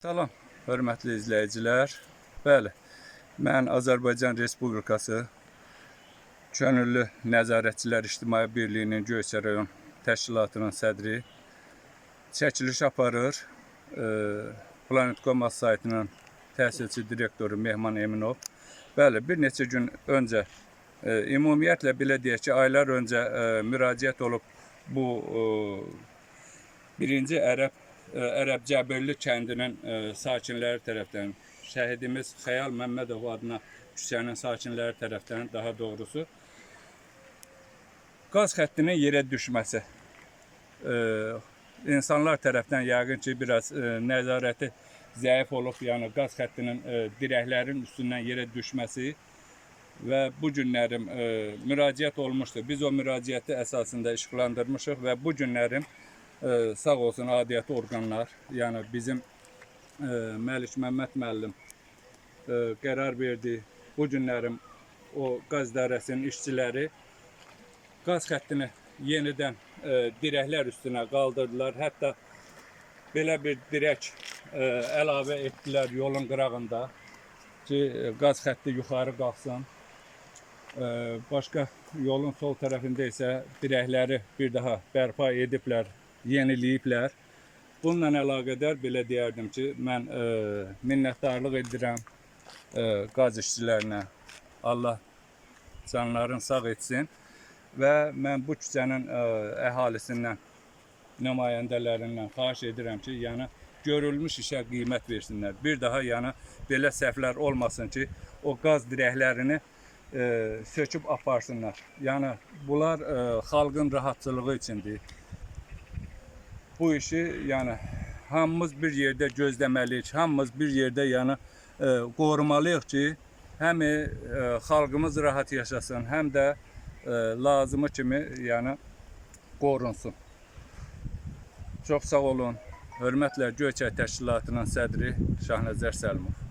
Salam, hörmətli izləyicilər. Bəli, mən Azərbaycan Respublikası Könüllü Nəzarətçilər İctimai Birliyinin Göyçə rayon təşkilatının sədri çəkiliş aparır. Planet.com saytının təsisçi direktoru Mehman Eminov. Bəli, bir neçə gün öncə, ümumiyyətlə belə deyək ki, aylar öncə müraciət olub bu birinci Ərəb Cəbirli kəndinin sakinləri tərəfdən, şəhidimiz Xəyal Məmmədov adına küçənin sakinləri tərəfdən, daha doğrusu, qaz xəttinin yerə düşməsi. İnsanlar tərəfdən yəqin ki, biraz nəzarəti zəif olub, yəni qaz xəttinin dirəklərin üstündən yerə düşməsi və bu günlərim müraciət olmuşdur. Biz o müraciəti əsasında işıqlandırmışıq və bu günlərim sağ olsun adiyyəti orqanlar, yəni bizim Məlik Məmməd müəllim qərar verdi. Bu günlərim o qaz idarəsinin işçiləri qaz xəttini yenidən dirəklər üstünə qaldırdılar. Hətta belə bir dirək əlavə etdilər yolun qırağında ki, qaz xətti yuxarı qalxsın. Başqa yolun sol tərəfində isə dirəkləri bir daha bərpa ediblər, yeniləyiblər. Bununla əlaqədar belə deyərdim ki, mən minnətdarlıq edirəm qaz işçilərinə. Allah canlarını sağ etsin və mən bu küçənin əhalisindən, nümayəndələrindən xahiş edirəm ki, yəni görülmüş işə qiymət versinlər. Bir daha yəni belə səhvlər olmasın ki, o qaz dirəklərini söküb aparsınlar. Yəni bunlar xalqın rahatçılığı üçündür. Bu işi yəni hamımız bir yerdə gözləməliyik, hamımız bir yerdə yəni qorumalıyıq ki, həm xalqımız rahat yaşasın, həm də lazımı kimi yəni qorunsun. Çox sağ olun. Hörmətlə Göyçay təşkilatının sədri Şahnəzər Səlimov.